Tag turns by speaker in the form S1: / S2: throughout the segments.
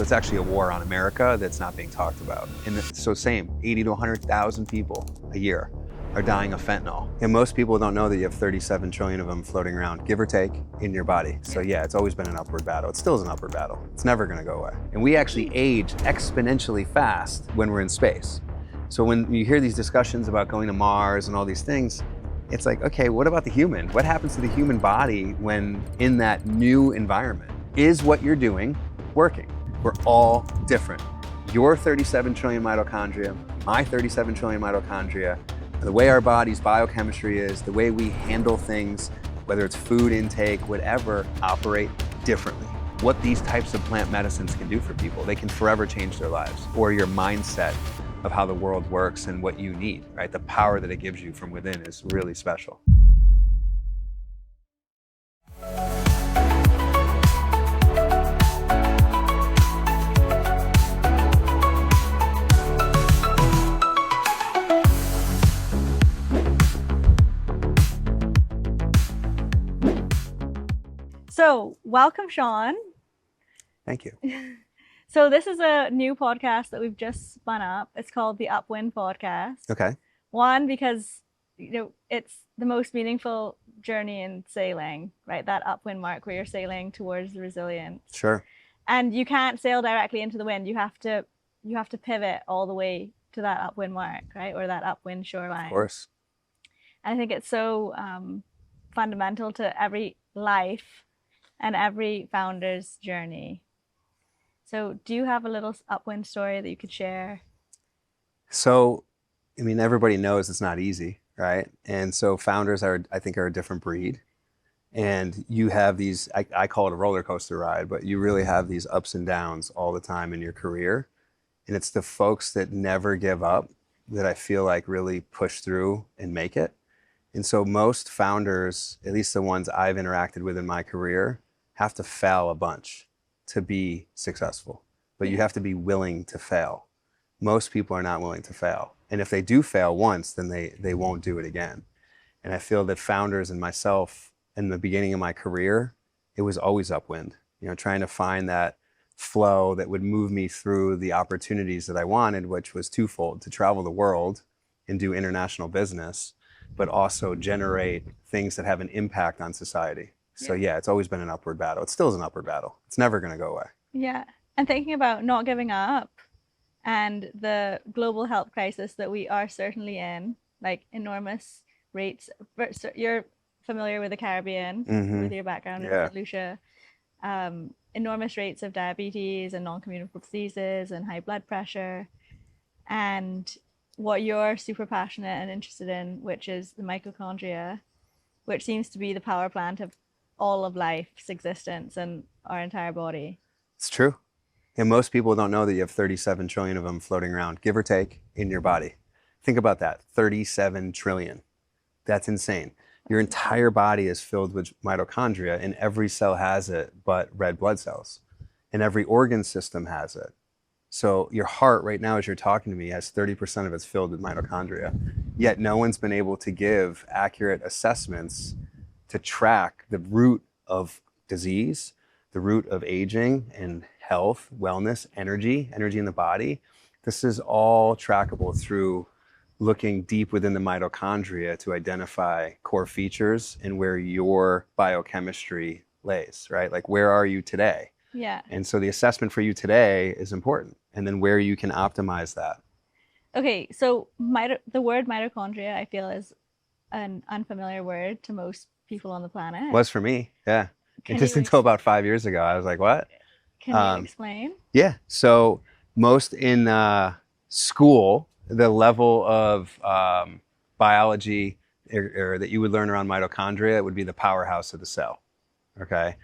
S1: So it's actually a war on America that's not being talked about. And so same, 80 to 100,000 people a year are dying of fentanyl. And most people don't know that you have 37 trillion of them floating around, give or take, in your body. So yeah, it's always been an upward battle. It still is an upward battle. It's never gonna go away. And we actually age exponentially fast when we're in space. So when you hear these discussions about going to Mars and all these things, it's like, okay, what about the human? What happens to the human body when in that new environment? Is what you're doing working? We're all different. Your 37 trillion mitochondria, my 37 trillion mitochondria, the way our body's biochemistry is, the way we handle things, whether it's food intake, whatever, operate differently. What these types of plant medicines can do for people, they can forever change their lives, or your mindset of how the world works and what you need, right? The power that it gives you from within is really special.
S2: So welcome, Sean.
S1: Thank you.
S2: So this is a new podcast that we've just spun up. It's called the Upwind Podcast.
S1: Okay.
S2: One, because it's the most meaningful journey in sailing, right? That upwind mark where you're sailing towards the resilience.
S1: Sure.
S2: And you can't sail directly into the wind. You have to pivot all the way to that upwind mark, right? Or that upwind shoreline.
S1: Of course.
S2: And I think it's so fundamental to every life and every founder's journey. So do you have a little upwind story that you could share?
S1: So, I mean, everybody knows it's not easy, right? And so founders I think are a different breed. And you have these, I call it a roller coaster ride, but you really have these ups and downs all the time in your career. And it's the folks that never give up that I feel like really push through and make it. And so most founders, at least the ones I've interacted with in my career, have to fail a bunch to be successful, but you have to be willing to fail. Most people are not willing to fail. And if they do fail once, then they won't do it again. And I feel that founders and myself, in the beginning of my career, it was always upwind, trying to find that flow that would move me through the opportunities that I wanted, which was twofold: to travel the world and do international business, but also generate things that have an impact on society. So yeah, it's always been an upward battle. It still is an upward battle. It's never going to go away.
S2: Yeah. And thinking about not giving up and the global health crisis that we are certainly in, like enormous rates. You're familiar with the Caribbean, with your background in St. Lucia. Enormous rates of diabetes and non-communicable diseases and high blood pressure. And what you're super passionate and interested in, which is the mitochondria, which seems to be the power plant of all of life's existence and our entire body.
S1: It's true. And most people don't know that you have 37 trillion of them floating around, give or take, in your body. Think about that, 37 trillion. That's insane. Your entire body is filled with mitochondria, and every cell has it but red blood cells. And every organ system has it. So your heart right now, as you're talking to me, has 30% of it's filled with mitochondria. Yet no one's been able to give accurate assessments to track the root of disease, the root of aging and health, wellness, energy in the body. This is all trackable through looking deep within the mitochondria to identify core features and where your biochemistry lays, right? Like, where are you today?
S2: Yeah.
S1: And so the assessment for you today is important, and then where you can optimize that.
S2: Okay, so the word mitochondria, I feel, is an unfamiliar word to most people on the planet.
S1: Was for me, yeah. And just until about 5 years ago, I was like, what?
S2: Can you explain?
S1: Yeah, so most in school, the level of biology or that you would learn around mitochondria would be the powerhouse of the cell, okay?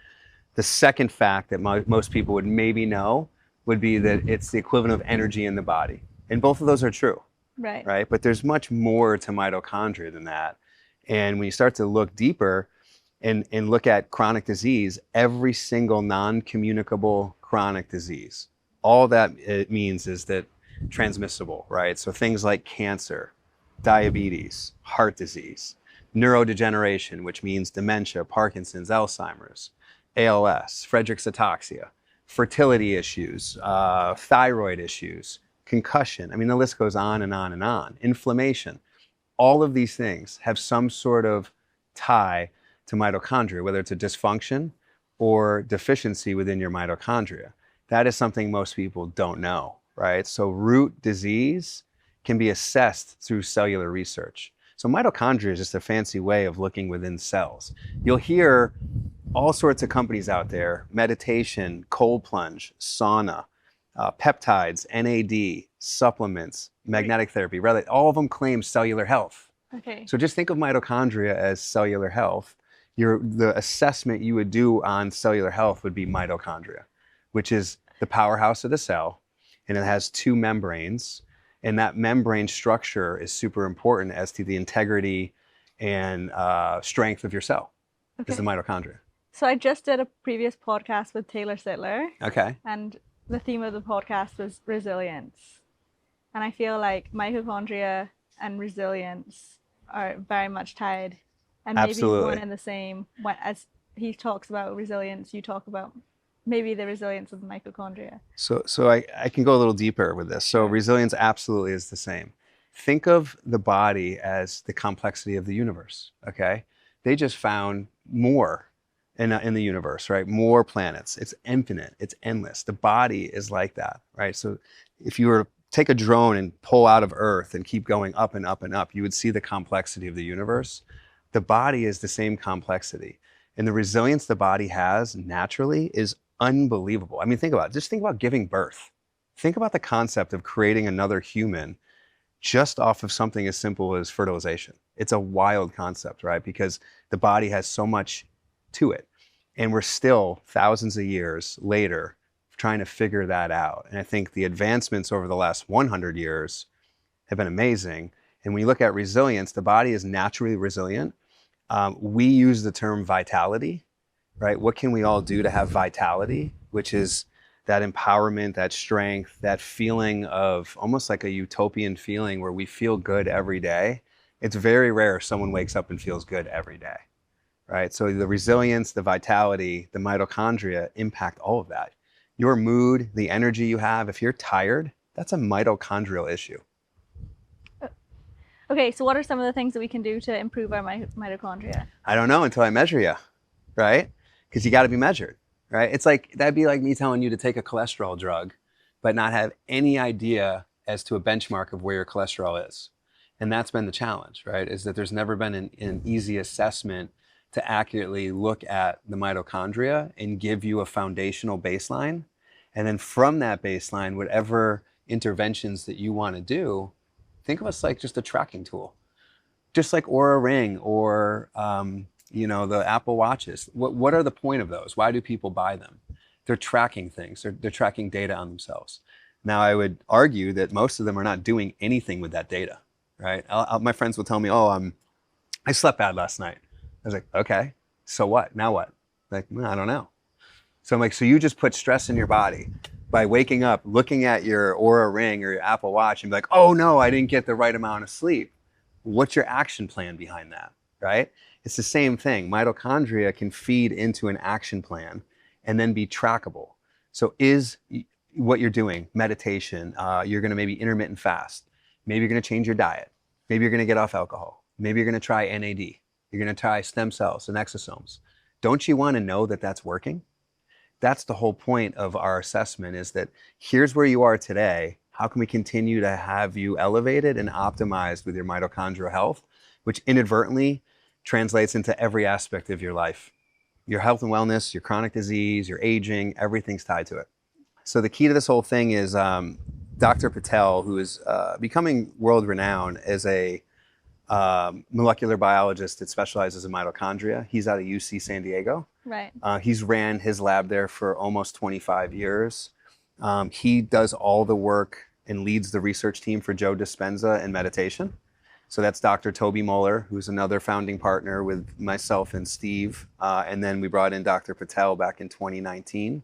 S1: The second fact that most people would maybe know would be that it's the equivalent of energy in the body. And both of those are true, right? But there's much more to mitochondria than that. And when you start to look deeper and look at chronic disease, every single non-communicable chronic disease, all that it means is that transmissible, right? So things like cancer, diabetes, heart disease, neurodegeneration, which means dementia, Parkinson's, Alzheimer's, ALS, Friedreich's ataxia, fertility issues, thyroid issues, concussion. I mean, the list goes on and on and on. Inflammation. All of these things have some sort of tie to mitochondria, whether it's a dysfunction or deficiency within your mitochondria. That is something most people don't know, right? So root disease can be assessed through cellular research. So mitochondria is just a fancy way of looking within cells. You'll hear all sorts of companies out there: meditation, cold plunge, sauna, peptides, NAD, supplements, magnetic therapy. Rather, all of them claim cellular health.
S2: Okay.
S1: So just think of mitochondria as cellular health. The assessment you would do on cellular health would be mitochondria, which is the powerhouse of the cell, and it has two membranes. And that membrane structure is super important as to the integrity and strength of your cell, is the mitochondria.
S2: So I just did a previous podcast with Taylor Sittler.
S1: Okay.
S2: And the theme of the podcast was resilience. And I feel like mitochondria and resilience are very much tied, and maybe
S1: Absolutely.
S2: one and the same. As he talks about resilience, you talk about maybe the resilience of the mitochondria.
S1: So I can go a little deeper with this. So resilience absolutely is the same. Think of the body as the complexity of the universe, okay? They just found more in the universe, right? More planets. It's infinite. It's endless. The body is like that, right? So if you were to take a drone and pull out of Earth and keep going up and up and up, you would see the complexity of the universe. The body is the same complexity. And the resilience the body has naturally is unbelievable. I mean, think about it. Just think about giving birth. Think about the concept of creating another human just off of something as simple as fertilization. It's a wild concept, right? Because the body has so much to it. And we're still thousands of years later trying to figure that out. And I think the advancements over the last 100 years have been amazing. And when you look at resilience, the body is naturally resilient. We use the term vitality, right? What can we all do to have vitality, which is that empowerment, that strength, that feeling of almost like a utopian feeling where we feel good every day. It's very rare someone wakes up and feels good every day, right? So the resilience, the vitality, the mitochondria impact all of that. Your mood, the energy you have, if you're tired, that's a mitochondrial issue.
S2: Okay, so what are some of the things that we can do to improve our mitochondria?
S1: I don't know until I measure you, right? Because you got to be measured, right? It's like, that'd be like me telling you to take a cholesterol drug, but not have any idea as to a benchmark of where your cholesterol is. And that's been the challenge, right? Is that there's never been an easy assessment to accurately look at the mitochondria and give you a foundational baseline. And then from that baseline, whatever interventions that you want to do, think of us like just a tracking tool, just like Oura Ring or the Apple Watches. What are the point of those? Why do people buy them? They're tracking things. They're tracking data on themselves. Now, I would argue that most of them are not doing anything with that data, right? My friends will tell me, I slept bad last night. I was like, okay, so what? Now what? Like, I don't know. So I'm like, so you just put stress in your body by waking up, looking at your Oura Ring or your Apple Watch and be like, oh no, I didn't get the right amount of sleep. What's your action plan behind that, right? It's the same thing. Mitochondria can feed into an action plan and then be trackable. So is what you're doing, meditation, you're gonna maybe intermittent fast, maybe you're gonna change your diet, maybe you're gonna get off alcohol, maybe you're gonna try NAD, you're gonna try stem cells and exosomes. Don't you wanna know that that's working? That's the whole point of our assessment, is that here's where you are today. How can we continue to have you elevated and optimized with your mitochondrial health, which inadvertently translates into every aspect of your life. Your health and wellness, your chronic disease, your aging, everything's tied to it. So the key to this whole thing is Dr. Patel, who is becoming world renowned as a molecular biologist that specializes in mitochondria. He's out of UC San Diego.
S2: Right.
S1: He's ran his lab there for almost 25 years. He does all the work and leads the research team for Joe Dispenza in meditation. So that's Dr. Toby Moeller, who's another founding partner with myself and Steve. And then we brought in Dr. Patel back in 2019.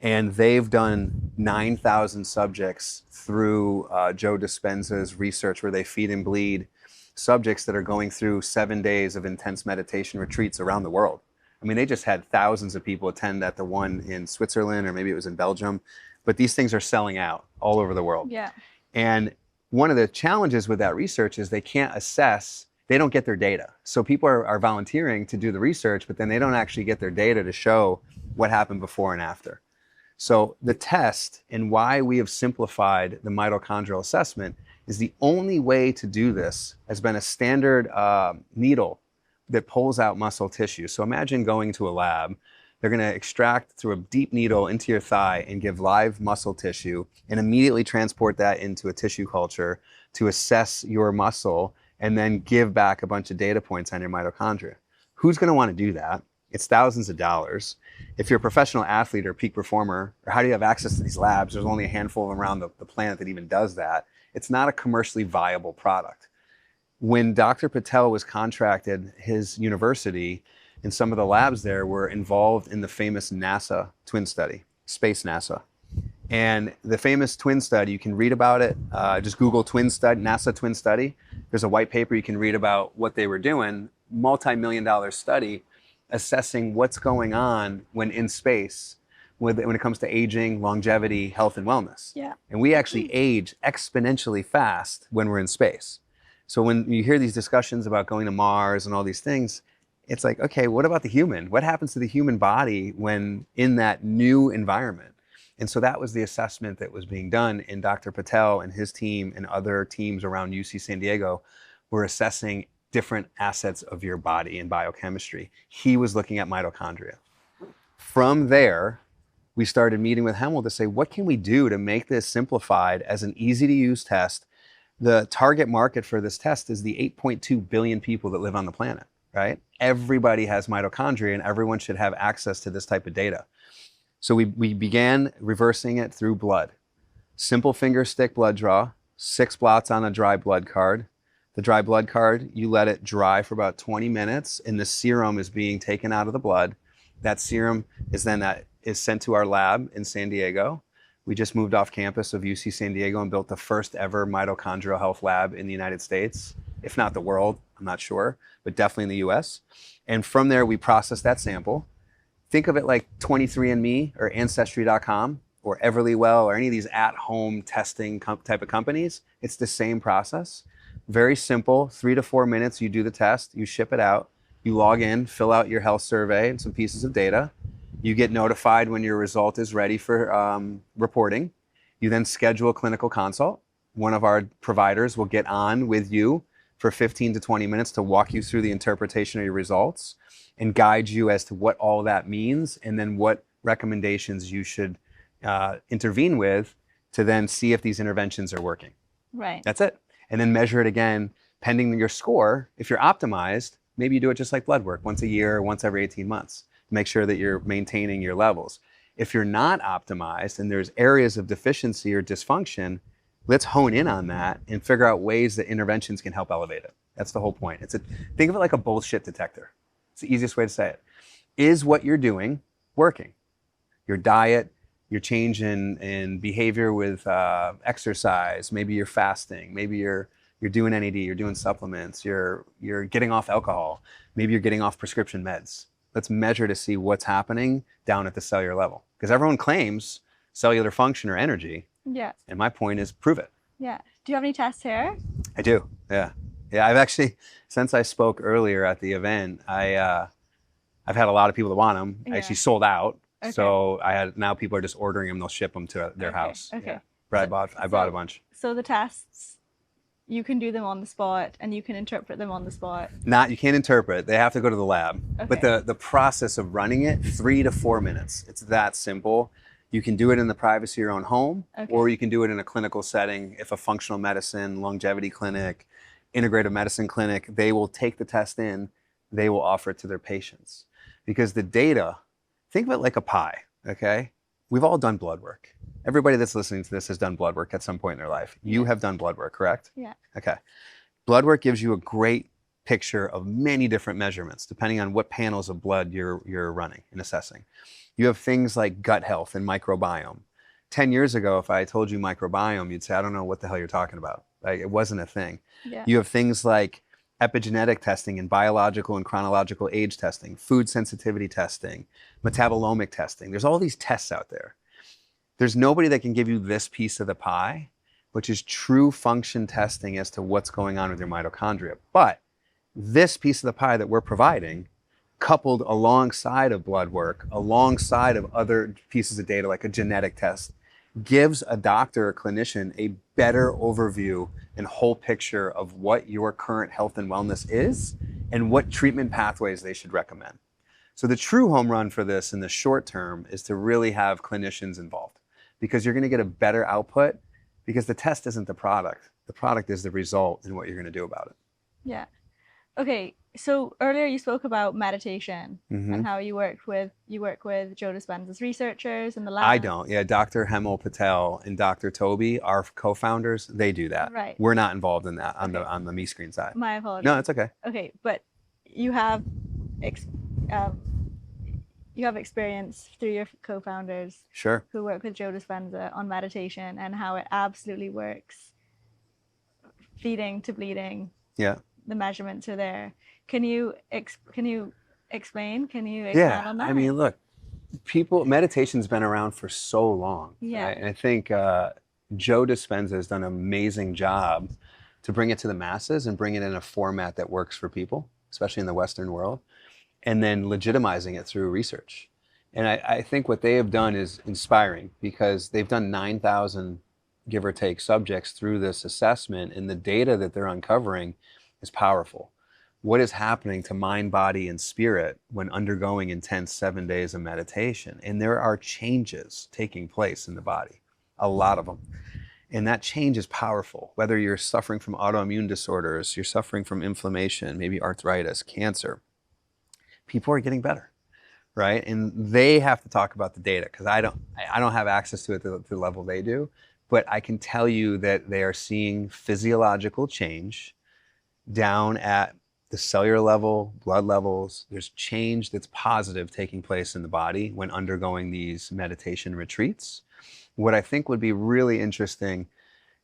S1: And they've done 9,000 subjects through Joe Dispenza's research, where they feed and bleed subjects that are going through 7 days of intense meditation retreats around the world. I I mean, they just had thousands of people attend at the one in Switzerland, or maybe it was in Belgium, but these things are selling out all over the world.
S2: Yeah.
S1: And one of the challenges with that research is they can't assess, they don't get their data. So people are volunteering to do the research, but then they don't actually get their data to show what happened before and after. So the test and why we have simplified the mitochondrial assessment is the only way to do this has been a standard needle that pulls out muscle tissue. So imagine going to a lab. They're going to extract through a deep needle into your thigh and give live muscle tissue and immediately transport that into a tissue culture to assess your muscle and then give back a bunch of data points on your mitochondria. Who's going to want to do that? It's thousands of dollars. If you're a professional athlete or peak performer, or how do you have access to these labs? There's only a handful around the planet that even does that. It's not a commercially viable product. When Dr. Patel was contracted, his university and some of the labs there were involved in the famous NASA twin study, Space NASA. And the famous twin study, you can read about it. Just Google twin study, NASA twin study. There's a white paper you can read about what they were doing, multi-million-dollar study assessing what's going on when in space when it comes to aging, longevity, health, and wellness.
S2: Yeah.
S1: And we actually age exponentially fast when we're in space. So when you hear these discussions about going to Mars and all these things, it's like, okay, what about the human? What happens to the human body when in that new environment? And so that was the assessment that was being done, and Dr. Patel and his team and other teams around UC San Diego were assessing different assets of your body in biochemistry. He was looking at mitochondria. From there, we started meeting with Hemel to say, what can we do to make this simplified as an easy to use test? The target market for this test is the 8.2 billion people that live on the planet, right? Everybody has mitochondria and everyone should have access to this type of data. So we began reversing it through blood. Simple finger stick blood draw, 6 blots on a dry blood card. The dry blood card, you let it dry for about 20 minutes and the serum is being taken out of the blood. That serum is then sent to our lab in San Diego. We just moved off campus of UC San Diego and built the first ever mitochondrial health lab in the United States, if not the world, I'm not sure, but definitely in the US. And from there, we process that sample. Think of it like 23andMe or Ancestry.com or Everlywell or any of these at-home testing type of companies. It's the same process. Very simple, 3 to 4 minutes, you do the test, you ship it out, you log in, fill out your health survey and some pieces of data. You get notified when your result is ready for reporting. You then schedule a clinical consult. One of our providers will get on with you for 15 to 20 minutes to walk you through the interpretation of your results and guide you as to what all that means and then what recommendations you should intervene with to then see if these interventions are working.
S2: Right.
S1: That's it. And then measure it again, pending your score. If you're optimized, maybe you do it just like blood work, once a year or once every 18 months. Make sure that you're maintaining your levels. If you're not optimized and there's areas of deficiency or dysfunction, let's hone in on that and figure out ways that interventions can help elevate it. That's the whole point. Think of it like a bullshit detector. It's the easiest way to say it. Is what you're doing working? Your diet, your change in behavior with exercise, maybe you're fasting, maybe you're doing NAD, you're doing supplements, you're getting off alcohol, maybe you're getting off prescription meds. Let's measure to see what's happening down at the cellular level. Because everyone claims cellular function or energy.
S2: Yeah.
S1: And my point is prove it.
S2: Yeah. Do you have any tests here?
S1: I do. Yeah. Yeah. I've actually, since I spoke earlier at the event, I've had a lot of people that want them.
S2: Yeah.
S1: I actually sold out.
S2: Okay.
S1: So now people are just ordering them. They'll ship them to their house.
S2: Okay.
S1: Yeah. But I bought a bunch.
S2: So the tests, you can do them on the spot and you can interpret them on the spot.
S1: You can't interpret. They have to go to the lab.
S2: Okay.
S1: But the process of running it, 3 to 4 minutes. It's that simple. You can do it in the privacy of your own home,
S2: Okay.
S1: or you can do it in a clinical setting. If a functional medicine, longevity clinic, integrative medicine clinic, they will take the test in, they will offer it to their patients. Because the data, think of it like a pie, okay? We've all done blood work. Everybody that's listening to this has done blood work at some point in their life. You have done blood work, correct?
S2: Yeah.
S1: Okay. Blood work gives you a great picture of many different measurements, depending on what panels of blood you're running and assessing. You have things like gut health and microbiome. 10 years ago, if I told you microbiome, you'd say, I don't know what the hell you're talking about. Like, it wasn't a thing.
S2: Yeah.
S1: You have things like epigenetic testing and biological and chronological age testing, food sensitivity testing, metabolomic testing. There's all these tests out there. There's nobody that can give you this piece of the pie, which is true function testing as to what's going on with your mitochondria. But this piece of the pie that we're providing, coupled alongside of blood work, alongside of other pieces of data like a genetic test, gives a doctor or clinician a better overview and whole picture of what your current health and wellness is and what treatment pathways they should recommend. So the true home run for this in the short term is to really have clinicians involved, because you're going to get a better output, because the test isn't the product. The product is the result and what you're going to do about it.
S2: Yeah. Okay. So earlier you spoke about meditation and how you work with Joe Dispenza's researchers in the lab.
S1: I don't. Yeah, Dr. Hemal Patel and Dr. Toby, our co-founders, they do that.
S2: Right.
S1: We're not involved in that on the MitoScreen side.
S2: My apologies.
S1: No, it's okay.
S2: Okay, but you have experience through your co-founders,
S1: Sure,
S2: who work with Joe Dispenza on meditation and how it absolutely works. Feeding to bleeding.
S1: Yeah.
S2: The measurements are there. Can you explain? Can you expand
S1: Yeah,
S2: on that?
S1: I mean, look, meditation's been around for so long.
S2: Yeah.
S1: Right? And I think Joe Dispenza has done an amazing job to bring it to the masses and bring it in a format that works for people, especially in the Western world, and then legitimizing it through research. And I think what they have done is inspiring, because they've done 9,000, give or take, subjects through this assessment, and the data that they're uncovering is powerful. What is happening to mind, body, and spirit when undergoing intense 7 days of meditation? And there are changes taking place in the body, a lot of them. And that change is powerful. Whether you're suffering from autoimmune disorders, you're suffering from inflammation, maybe arthritis, cancer, people are getting better, right? And they have to talk about the data, because I don't have access to it to the level they do. But I can tell you that they are seeing physiological change down at the cellular level, blood levels. There's change that's positive taking place in the body when undergoing these meditation retreats. What I think would be really interesting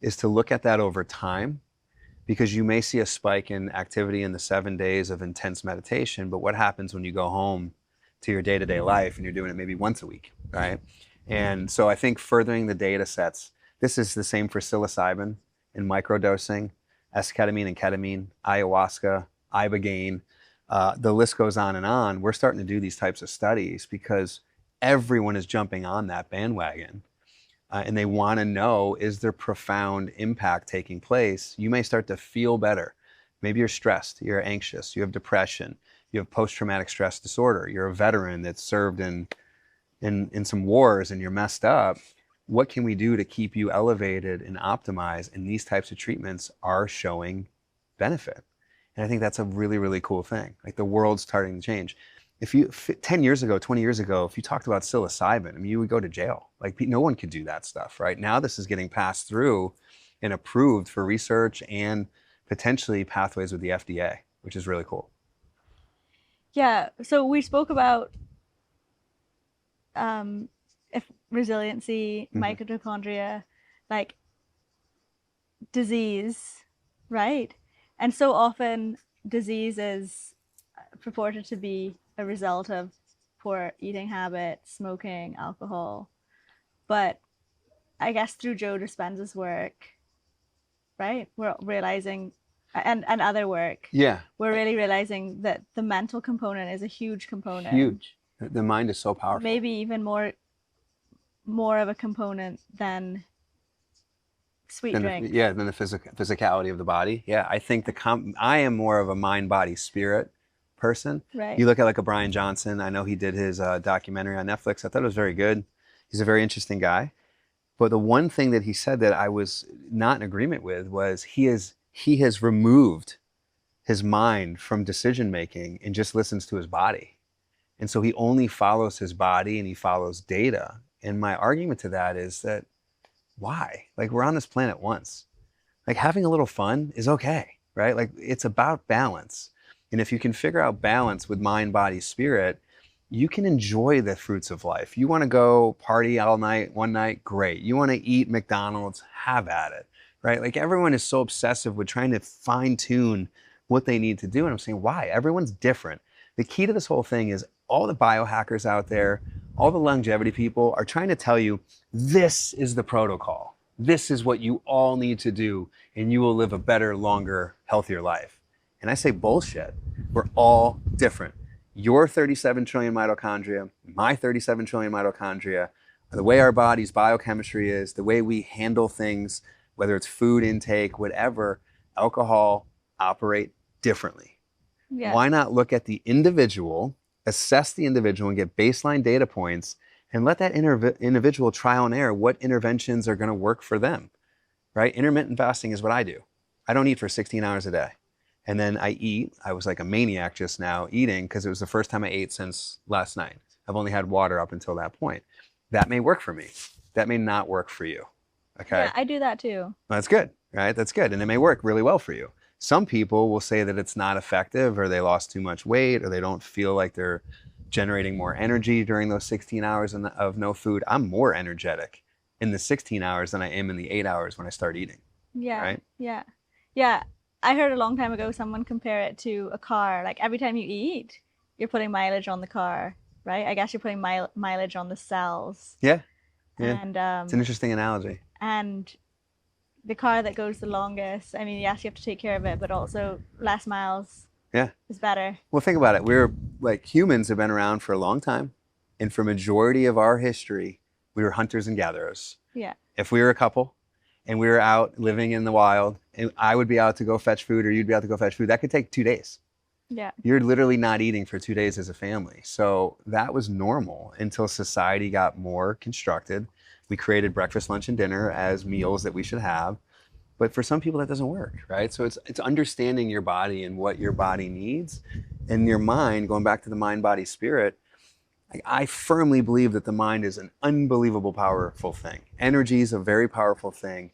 S1: is to look at that over time, because you may see a spike in activity in the 7 days of intense meditation, but what happens when you go home to your day-to-day life and you're doing it maybe once a week, right? And so I think furthering the data sets, this is the same for psilocybin and microdosing, esketamine and ketamine, ayahuasca, ibogaine, the list goes on and on. We're starting to do these types of studies because everyone is jumping on that bandwagon, and they want to know, is there profound impact taking place? You may start to feel better. Maybe you're stressed, you're anxious, you have depression, you have post-traumatic stress disorder, you're a veteran that's served in some wars and you're messed up. What can we do to keep you elevated and optimized? And these types of treatments are showing benefit. And I think that's a really, really cool thing. Like, the world's starting to change. 10 years ago, 20 years ago, if you talked about psilocybin, I mean, you would go to jail. Like, no one could do that stuff, right? Now this is getting passed through and approved for research and potentially pathways with the FDA, which is really cool.
S2: Yeah, so we spoke about if resiliency, mitochondria, like disease, right? And so often disease is purported to be a result of poor eating habits, smoking, alcohol. But I guess through Joe Dispenza's work, right, we're realizing, and other work,
S1: yeah,
S2: we're really realizing that the mental component is a huge component.
S1: Huge. The mind is so powerful.
S2: Maybe even more of a component than sweet drink.
S1: Than the physicality of the body. Yeah, I think I am more of a mind, body, spirit person.
S2: Right.
S1: You look at like a Brian Johnson. I know he did his documentary on Netflix. I thought it was very good. He's a very interesting guy. But the one thing that he said that I was not in agreement with was he has removed his mind from decision making and just listens to his body. And so he only follows his body and he follows data. And my argument to that is that, why? Like, we're on this planet once. Like, having a little fun is okay, right? Like, it's about balance. And if you can figure out balance with mind, body, spirit, you can enjoy the fruits of life. You want to go party all night, one night, great. You want to eat McDonald's, have at it, right? Like, everyone is so obsessive with trying to fine tune what they need to do. And I'm saying, why? Everyone's different. The key to this whole thing is all the biohackers out there, all the longevity people are trying to tell you, this is the protocol. This is what you all need to do, and you will live a better, longer, healthier life. And I say bullshit. We're all different. Your 37 trillion mitochondria, my 37 trillion mitochondria, the way our body's biochemistry is, the way we handle things, whether it's food intake, whatever, alcohol operate differently.
S2: Yeah.
S1: Why not look at the individual, assess the individual and get baseline data points and let that individual trial and error what interventions are going to work for them, right? Intermittent fasting is what I do. I don't eat for 16 hours a day. And then I eat. I was like a maniac just now eating because it was the first time I ate since last night. I've only had water up until that point. That may work for me. That may not work for you. Okay.
S2: Yeah, I do that too.
S1: Well, that's good, right? That's good. And it may work really well for you. Some people will say that it's not effective, or they lost too much weight, or they don't feel like they're generating more energy during those 16 hours of no food. I'm more energetic in the 16 hours than I am in the 8 hours when I start eating.
S2: Yeah.
S1: Right?
S2: Yeah. Yeah. I heard a long time ago someone compare it to a car. Like every time you eat, you're putting mileage on the car, right? I guess you're putting mileage on the cells.
S1: Yeah. Yeah.
S2: And
S1: it's an interesting analogy.
S2: And the car that goes the longest, I mean, yes, you have to take care of it, but also less miles is better.
S1: Well, think about it. We're like, humans have been around for a long time. And for majority of our history, we were hunters and gatherers.
S2: Yeah.
S1: If we were a couple and we were out living in the wild, and I would be out to go fetch food or you'd be out to go fetch food, that could take 2 days.
S2: Yeah.
S1: You're literally not eating for 2 days as a family. So that was normal until society got more constructed. We created breakfast, lunch, and dinner as meals that we should have. But for some people that doesn't work, right? So it's understanding your body and what your body needs. And your mind, going back to the mind, body, spirit, I firmly believe that the mind is an unbelievable powerful thing. Energy is a very powerful thing.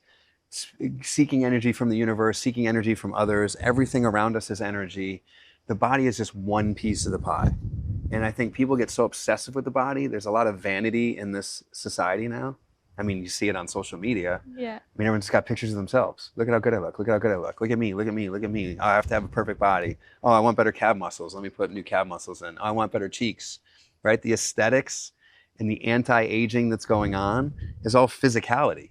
S1: Seeking energy from the universe, seeking energy from others, everything around us is energy. The body is just one piece of the pie. And I think people get so obsessive with the body. There's a lot of vanity in this society now. I mean, you see it on social media.
S2: Yeah.
S1: I mean, everyone's got pictures of themselves. Look at how good I look. Look at how good I look. Look at me. Look at me. Look at me. Oh, I have to have a perfect body. Oh, I want better calf muscles. Let me put new calf muscles in. Oh, I want better cheeks, right? The aesthetics and the anti-aging that's going on is all physicality.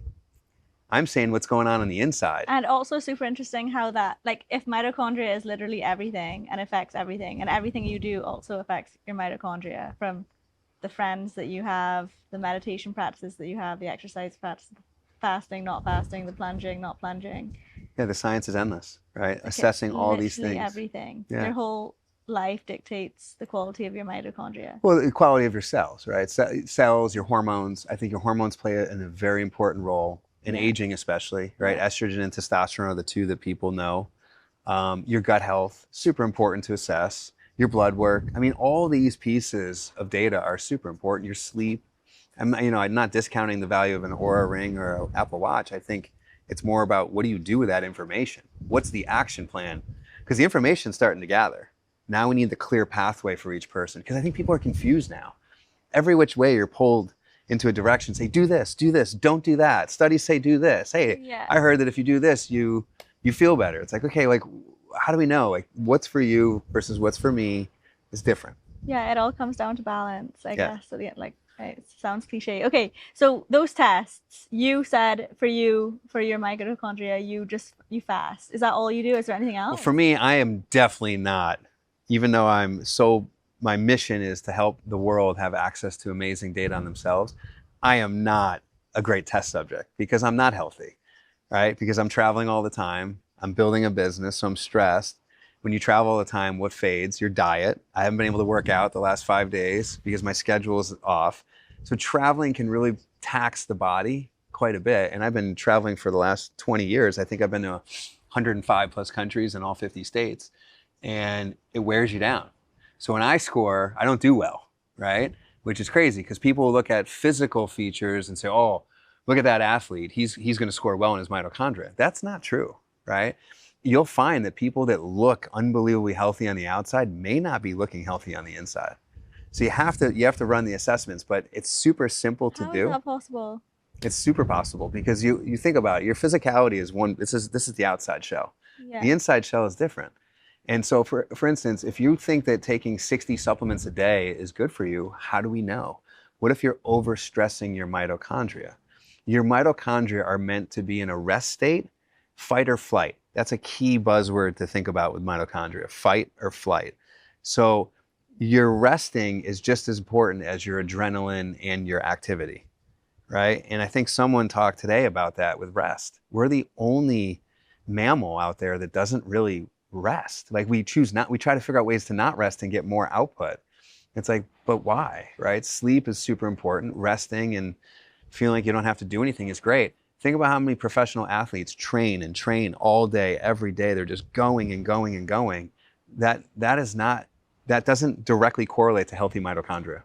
S1: I'm saying what's going on the inside.
S2: And also super interesting how that, like, if mitochondria is literally everything and affects everything, and everything you do also affects your mitochondria, from the friends that you have, the meditation practices that you have, the exercise practices, fasting, not fasting, the plunging, not plunging.
S1: Yeah, the science is endless, right? Assessing all these things.
S2: Everything.
S1: Yeah.
S2: Your whole life dictates the quality of your mitochondria.
S1: Well, the quality of your cells, right? Cells, your hormones. I think your hormones play a very important role in aging, especially, right?
S2: Yeah.
S1: Estrogen and testosterone are the two that people know. Your gut health, super important to assess. Your blood work. I mean, all these pieces of data are super important. Your sleep. I'm not discounting the value of an Oura Ring or an Apple Watch. I think it's more about what do you do with that information? What's the action plan? Because the information's starting to gather. Now we need the clear pathway for each person, because I think people are confused now. Every which way you're pulled into a direction, say, do this, don't do that. Studies say do this. Hey,
S2: Yeah.
S1: I heard that if you do this, you feel better. It's like, okay, like, how do we know? Like, what's for you versus what's for me is different.
S2: Yeah, it all comes down to balance, I guess. At the end, like, it sounds cliche. Okay, so those tests, you said for your mitochondria, you fast. Is that all you do? Is there anything else?
S1: Well, for me, I am definitely not, even though my mission is to help the world have access to amazing data on themselves. I am not a great test subject because I'm not healthy, right? Because I'm traveling all the time. I'm building a business, so I'm stressed. When you travel all the time, what fades? Your diet. I haven't been able to work out the last 5 days because my schedule is off. So traveling can really tax the body quite a bit. And I've been traveling for the last 20 years. I think I've been to 105 plus countries in all 50 states. And it wears you down. So when I score, I don't do well, right? Which is crazy because people look at physical features and say, oh, look at that athlete. He's going to score well in his mitochondria. That's not true, right? You'll find that people that look unbelievably healthy on the outside may not be looking healthy on the inside. So you have to run the assessments, but it's super simple to do.
S2: How is that possible?
S1: It's super possible because you think about it. Your physicality is one. This is the outside shell.
S2: Yeah.
S1: The inside shell is different. And so for instance, if you think that taking 60 supplements a day is good for you, how do we know? What if you're overstressing your mitochondria? Your mitochondria are meant to be in a rest state, fight or flight. That's a key buzzword to think about with mitochondria, fight or flight. So your resting is just as important as your adrenaline and your activity, right? And I think someone talked today about that with rest. We're the only mammal out there that doesn't really rest. Like we choose not, we try to figure out ways to not rest and get more output. It's like, but why, right? Sleep is super important. Resting and feeling like you don't have to do anything is great. Think about how many professional athletes train and train all day, every day. They're just going and going and going. That doesn't directly correlate to healthy mitochondria.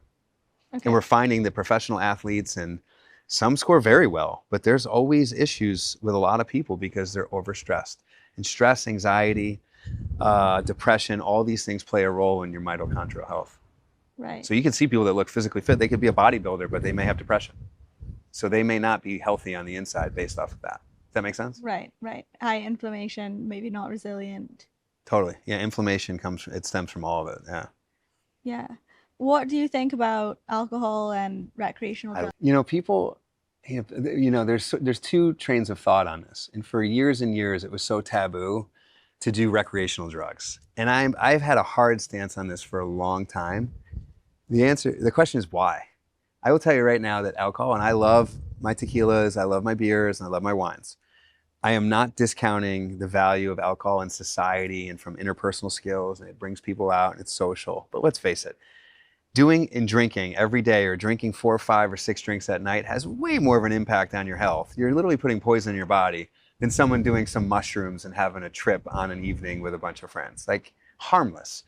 S1: Okay. And we're finding that professional athletes, and some score very well, but there's always issues with a lot of people because they're overstressed. And stress, anxiety, depression, all these things play a role in your mitochondrial health.
S2: Right.
S1: So you can see people that look physically fit. They could be a bodybuilder, but they may have depression. So they may not be healthy on the inside based off of that. Does that make sense?
S2: Right, right. High inflammation, maybe not resilient.
S1: Totally. Yeah, inflammation stems from all of it. Yeah.
S2: Yeah. What do you think about alcohol and recreational drugs?
S1: People, there's two trains of thought on this. And for years and years, it was so taboo to do recreational drugs. And I've had a hard stance on this for a long time. The question is why? I will tell you right now that alcohol, and I love my tequilas, I love my beers, and I love my wines. I am not discounting the value of alcohol in society and from interpersonal skills, and it brings people out and it's social. But let's face it, doing and drinking every day or drinking 4 or 5 or 6 drinks at night has way more of an impact on your health. You're literally putting poison in your body than someone doing some mushrooms and having a trip on an evening with a bunch of friends. Like, harmless.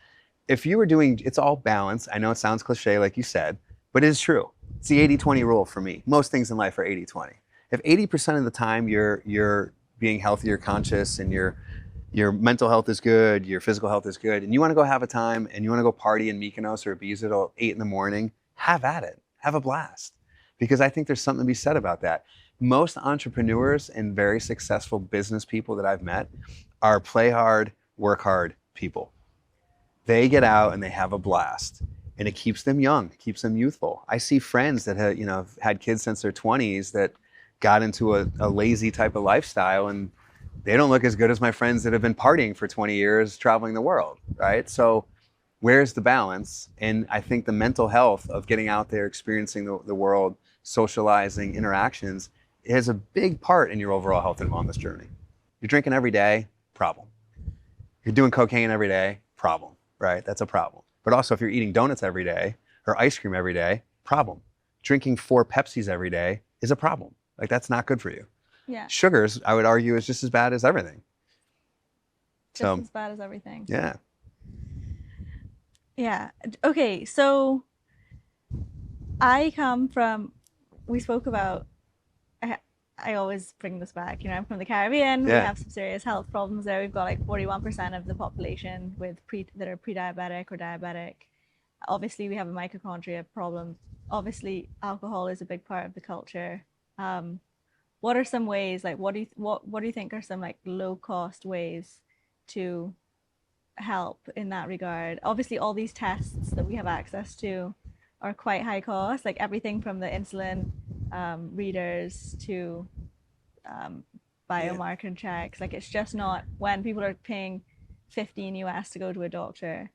S1: If you were doing, it's all balance. I know it sounds cliche like you said, but it is true. It's the 80-20 rule for me. Most things in life are 80-20. If 80% of the time you're being healthy, you're conscious, and your mental health is good, your physical health is good, and you want to go have a time and you want to go party in Mykonos or Ibiza till 8 in the morning, have at it. Have a blast. Because I think there's something to be said about that. Most entrepreneurs and very successful business people that I've met are play hard, work hard people. They get out and they have a blast. And it keeps them young, it keeps them youthful. I see friends that have had kids since their 20s that got into a lazy type of lifestyle, and they don't look as good as my friends that have been partying for 20 years, traveling the world, right? So where's the balance? And I think the mental health of getting out there, experiencing the world, socializing, interactions, has a big part in your overall health and wellness journey. You're drinking every day, problem. You're doing cocaine every day, problem, right? That's a problem. But also if you're eating donuts every day or ice cream every day, problem. Drinking 4 Pepsis every day is a problem. Like, that's not good for you.
S2: Yeah.
S1: Sugars, I would argue, is just as bad as everything.
S2: Just as bad as everything.
S1: Yeah.
S2: Yeah. Okay, so I come from, we spoke about, I always bring this back, I'm from the Caribbean. Yeah. We have some serious health problems there. We've got like 41% of the population with that are pre-diabetic or diabetic. Obviously, we have a mitochondria problem. Obviously, alcohol is a big part of the culture. What are some ways, like what do you think are some like low cost ways to help in that regard? Obviously, all these tests that we have access to are quite high cost, like everything from the insulin readers to biomarker checks. Like, it's just not, when people are paying $15 to go to a doctor.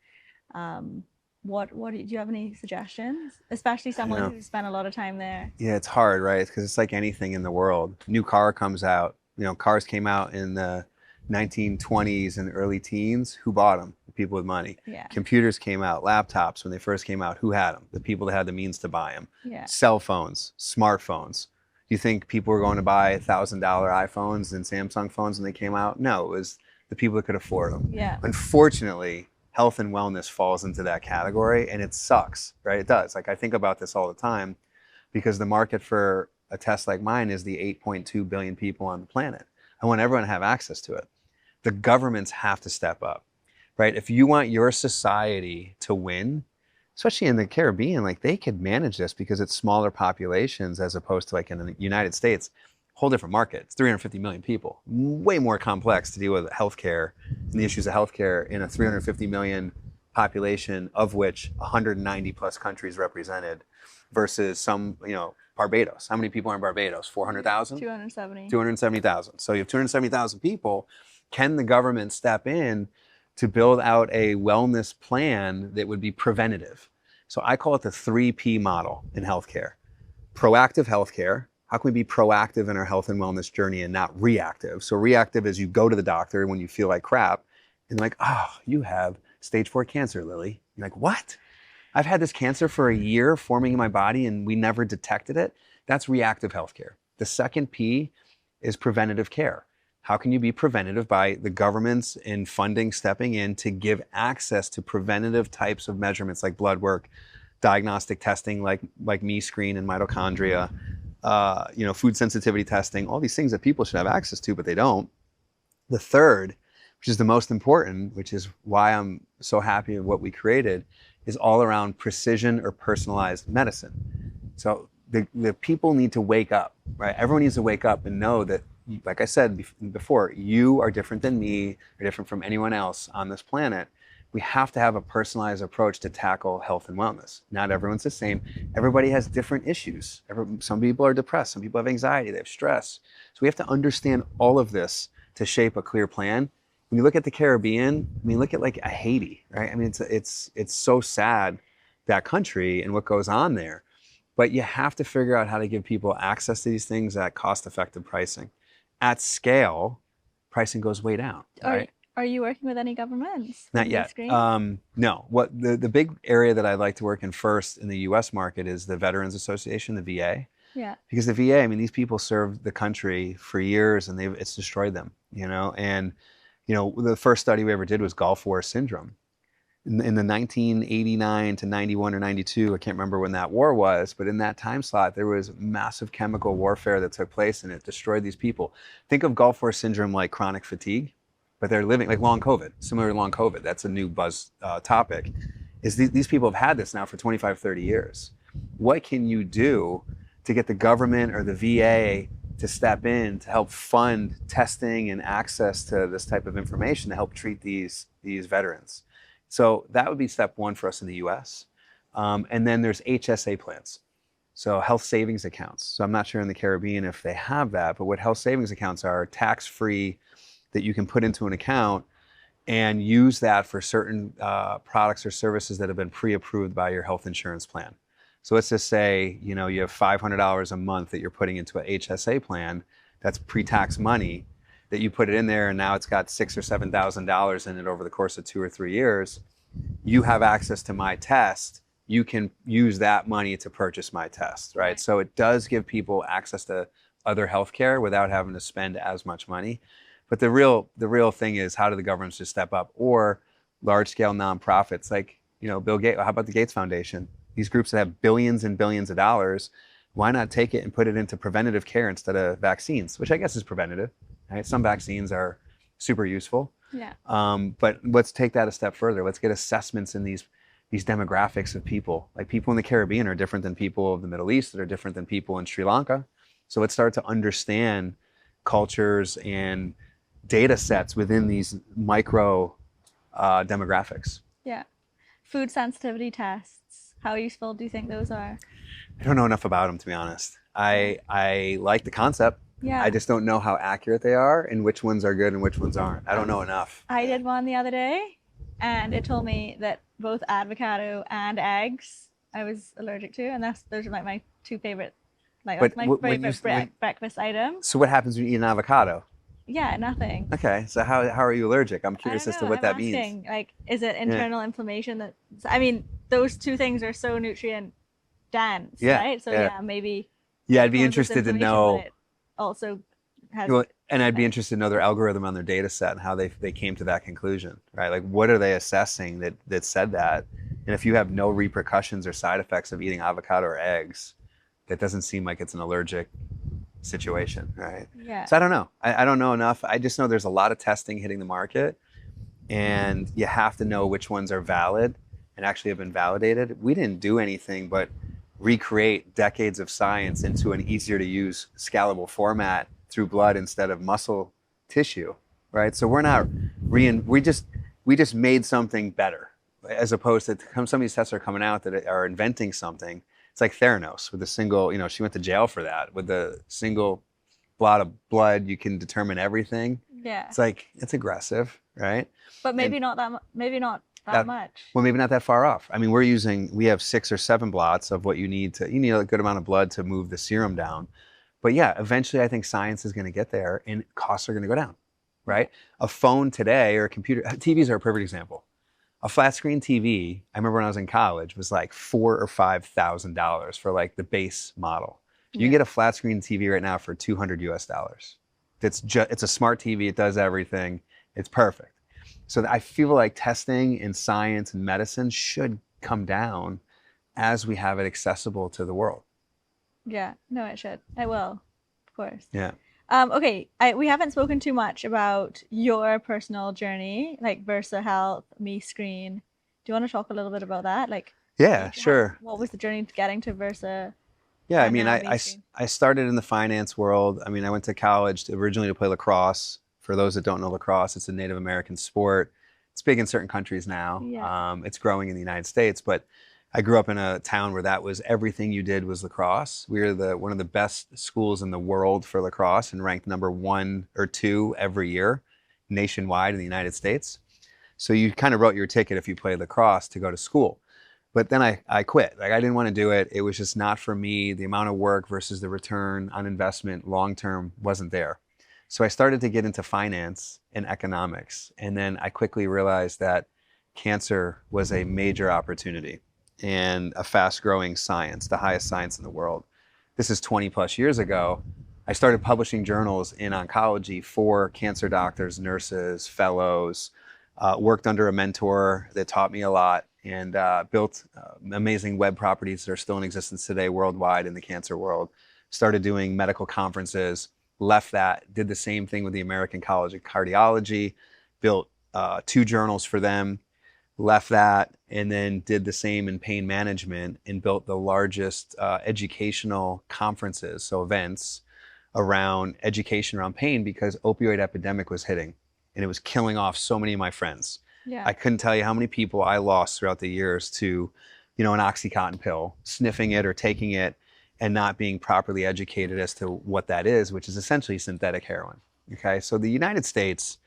S2: What do you have any suggestions, especially someone who's spent a lot of time there? Yeah,
S1: it's hard, right? Because it's like anything in the world. New car comes out. Cars came out in the 1920s and early teens. Who bought them? The people with money.
S2: Yeah.
S1: Computers came out. Laptops, when they first came out, who had them? The people that had the means to buy them.
S2: Yeah.
S1: Cell phones, smartphones. Do you think people were going to buy $1,000 iPhones and Samsung phones when they came out? No, it was the people that could afford them.
S2: Yeah.
S1: Unfortunately, health and wellness falls into that category, and it sucks, right? It does. Like, I think about this all the time because the market for a test like mine is the 8.2 billion people on the planet. I want everyone to have access to it. The governments have to step up, right? If you want your society to win, especially in the Caribbean, like, they could manage this because it's smaller populations as opposed to like in the United States. whole different market. It's 350 million people, way more complex to deal with healthcare and the issues of healthcare in a 350 million population, of which 190 plus countries represented, versus some, Barbados. How many people are in Barbados? 400,000?
S2: 270.
S1: 270,000. So you have 270,000 people. Can the government step in to build out a wellness plan that would be preventative? So I call it the 3P model in healthcare. Proactive healthcare. How can we be proactive in our health and wellness journey and not reactive? So reactive is you go to the doctor when you feel like crap and they're like, oh, you have stage 4 cancer, Lily. You're like, what? I've had this cancer for a year forming in my body and we never detected it. That's reactive healthcare. The second P is preventative care. How can you be preventative? By the governments and funding stepping in to give access to preventative types of measurements like blood work, diagnostic testing like MitoScreen and mitochondria, food sensitivity testing, all these things that people should have access to, but they don't. The third, which is the most important, which is why I'm so happy with what we created, is all around precision or personalized medicine. So the people need to wake up, right? Everyone needs to wake up and know that, like I said before, you are different than me, or different from anyone else on this planet. We have to have a personalized approach to tackle health and wellness. Not everyone's the same. Everybody has different issues. Some people are depressed. Some people have anxiety. They have stress. So we have to understand all of this to shape a clear plan. When you look at the Caribbean, look at like Haiti, right? It's so sad, that country and what goes on there. But you have to figure out how to give people access to these things at cost-effective pricing. At scale, pricing goes way down, right?
S2: Are you working with any governments?
S1: Not yet. No. What the big area that I'd like to work in first in the U.S. market is the Veterans Association, the VA.
S2: Yeah.
S1: Because the VA, these people served the country for years, and it's destroyed them. And the first study we ever did was Gulf War syndrome. In the 1989 to 91 or 92, I can't remember when that war was, but in that time slot, there was massive chemical warfare that took place, and it destroyed these people. Think of Gulf War syndrome like chronic fatigue, but they're living like long COVID, similar to long COVID. That's a new buzz topic. Is these people have had this now for 25, 30 years. What can you do to get the government or the VA to step in to help fund testing and access to this type of information to help treat these veterans? So that would be step one for us in the US. And then there's HSA plans. So health savings accounts. So I'm not sure in the Caribbean if they have that, but what health savings accounts are tax-free that you can put into an account and use that for certain products or services that have been pre-approved by your health insurance plan. So let's just say, you have $500 a month that you're putting into a HSA plan. That's pre-tax money that you put it in there, and now it's got $6,000 or $7,000 in it over the course of 2 or 3 years. You have access to my test. You can use that money to purchase my test, right? So it does give people access to other healthcare without having to spend as much money. But the real thing is, how do the governments just step up, or large-scale nonprofits like Bill Gates? How about the Gates Foundation? These groups that have billions and billions of dollars. Why not take it and put it into preventative care instead of vaccines, which I guess is preventative. Right? Some vaccines are super useful.
S2: Yeah.
S1: But let's take that a step further. Let's get assessments in these demographics of people. Like people in the Caribbean are different than people of the Middle East that are different than people in Sri Lanka. So let's start to understand cultures and data sets within these micro demographics.
S2: Yeah. Food sensitivity tests. How useful do you think those are?
S1: I don't know enough about them, to be honest. I like the concept.
S2: Yeah.
S1: I just don't know how accurate they are and which ones are good and which ones aren't. I don't know enough.
S2: I did one the other day, and it told me that both avocado and eggs I was allergic to, and those are like my two favorite, that's my favorite breakfast item.
S1: So what happens when you eat an avocado?
S2: Yeah, nothing.
S1: Okay, so how are you allergic? I'm curious as to what that means.
S2: Like, is it internal inflammation? Those two things are so nutrient dense, right? So maybe.
S1: Yeah, I'd be interested to know.
S2: Also has,
S1: and I'd be interested to know their algorithm on their data set and how they came to that conclusion, right? Like, what are they assessing that said that? And if you have no repercussions or side effects of eating avocado or eggs, that doesn't seem like it's an allergic situation, right?
S2: Yeah.
S1: So I don't know. I don't know enough. I just know there's a lot of testing hitting the market, and you have to know which ones are valid and actually have been validated. We didn't do anything but recreate decades of science into an easier to use, scalable format through blood instead of muscle tissue, right? So we're not we just made something better, as opposed to some of these tests are coming out that are inventing something. It's like Theranos with a single, she went to jail for that. With the single blot of blood, you can determine everything.
S2: Yeah.
S1: It's like, it's aggressive, right?
S2: But maybe not that much.
S1: Well, maybe not that far off. I mean, we have 6 or 7 blots of what you need a good amount of blood to move the serum down. But yeah, eventually I think science is going to get there and costs are going to go down, right? A phone today or a computer, TVs are a perfect example. A flat screen TV, I remember when I was in college, was like $4,000 or $5,000 for like the base model. You can get a flat screen TV right now for $200 US. It's a smart TV. It does everything. It's perfect. So I feel like testing in science and medicine should come down as we have it accessible to the world.
S2: Yeah, no, it should. It will, of course.
S1: Yeah.
S2: Okay, we haven't spoken too much about your personal journey, like Versea Health, MitoScreen. Do you want to talk a little bit about that?
S1: Yeah, sure.
S2: What was the journey to getting to Versea?
S1: Yeah, I mean, I started in the finance world. I mean, I went to college originally to play lacrosse. For those that don't know lacrosse, it's a Native American sport. It's big in certain countries now.
S2: Yeah.
S1: It's growing in the United States, but I grew up in a town where that was everything you did was lacrosse. We were one of the best schools in the world for lacrosse and ranked number 1 or 2 every year nationwide in the United States. So you kind of wrote your ticket if you played lacrosse to go to school. But then I quit. Like, I didn't want to do it. It was just not for me. The amount of work versus the return on investment long term wasn't there. So I started to get into finance and economics. And then I quickly realized that cancer was a major opportunity and a fast growing science, the highest science in the world. This is 20 plus years ago. I started publishing journals in oncology for cancer doctors, nurses, fellows, worked under a mentor that taught me a lot, and built amazing web properties that are still in existence today worldwide in the cancer world. Started doing medical conferences, left that, did the same thing with the American College of Cardiology, built 2 journals for them, left that, and then did the same in pain management and built the largest educational conferences, so events around education around pain, because opioid epidemic was hitting and it was killing off so many of my friends.
S2: Yeah.
S1: I couldn't tell you how many people I lost throughout the years to, an Oxycontin pill, sniffing it or taking it and not being properly educated as to what that is, which is essentially synthetic heroin. Okay, so the United States,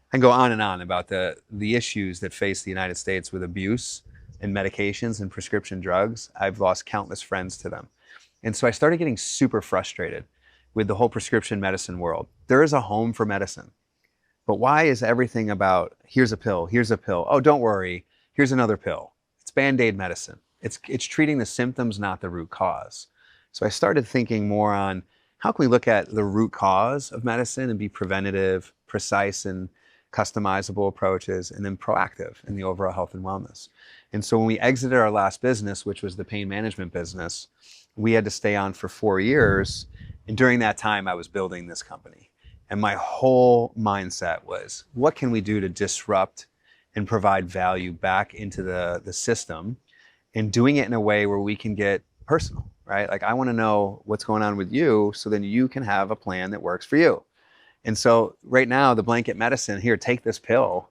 S1: I can go on and on about the issues that face the United States with abuse and medications and prescription drugs. I've lost countless friends to them. And so I started getting super frustrated with the whole prescription medicine world. There is a home for medicine. But why is everything about, here's a pill, oh, don't worry, here's another pill? It's Band-Aid medicine. It's treating the symptoms, not the root cause. So I started thinking more on how can we look at the root cause of medicine and be preventative, precise, and customizable approaches, and then proactive in the overall health and wellness. And so when we exited our last business, which was the pain management business, we had to stay on for 4 years. And during that time, I was building this company. And my whole mindset was, what can we do to disrupt and provide value back into the system, and doing it in a way where we can get personal, right? Like, I want to know what's going on with you so then you can have a plan that works for you. And so right now, the blanket medicine, here, take this pill.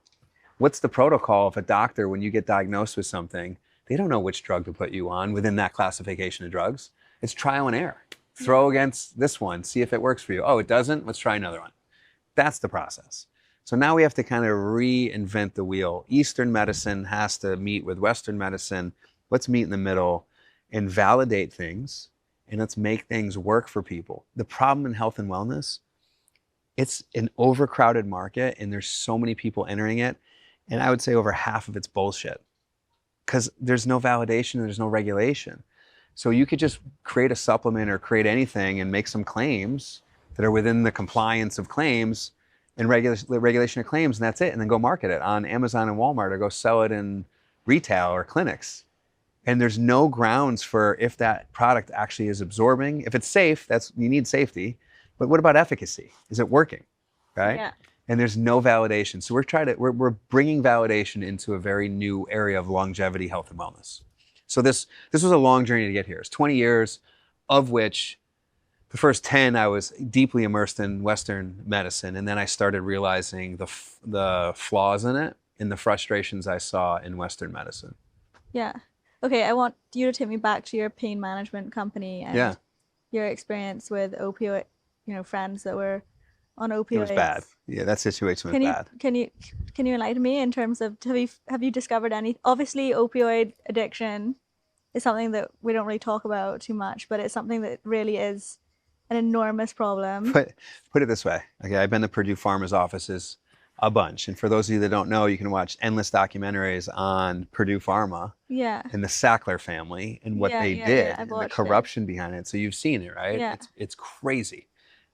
S1: What's the protocol if a doctor, when you get diagnosed with something, they don't know which drug to put you on within that classification of drugs? It's trial and error. Throw against this one, see if it works for you. Oh, it doesn't? Let's try another one. That's the process. So now we have to kind of reinvent the wheel. Eastern medicine has to meet with Western medicine. Let's meet in the middle and validate things, and let's make things work for people. The problem in health and wellness, it's an overcrowded market, and there's so many people entering it. And I would say over half of it's bullshit, because there's no validation, there's no regulation. So you could just create a supplement or create anything and make some claims that are within the compliance of claims and regulation of claims, and that's it. And then go market it on Amazon and Walmart, or go sell it in retail or clinics. And there's no grounds for if that product actually is absorbing. If it's safe, you need safety. But what about efficacy? Is it working, right?
S2: Yeah.
S1: And there's no validation. So we're bringing validation into a very new area of longevity, health, and wellness. So this was a long journey to get here. It's 20 years, of which the first 10, I was deeply immersed in Western medicine. And then I started realizing the flaws in it and the frustrations I saw in Western medicine.
S2: Yeah. Okay, I want you to take me back to your pain management company
S1: Yeah,
S2: and your experience with opioid, friends that were on
S1: it was bad.
S2: opioids.
S1: Yeah, that situation was
S2: Can you
S1: bad.
S2: can you can you enlighten me in terms of have you discovered any? Obviously, opioid addiction is something that we don't really talk about too much, but it's something that really is an enormous problem.
S1: Put, put it this way. Okay, I've been to Purdue Pharma's offices a bunch. And for those of you that don't know, you can watch endless documentaries on Purdue Pharma
S2: Yeah.
S1: and the Sackler family and what
S2: Yeah,
S1: they
S2: yeah, yeah.
S1: did
S2: I've
S1: and the
S2: watched it.
S1: corruption behind it. So you've seen it, right?
S2: Yeah.
S1: It's crazy.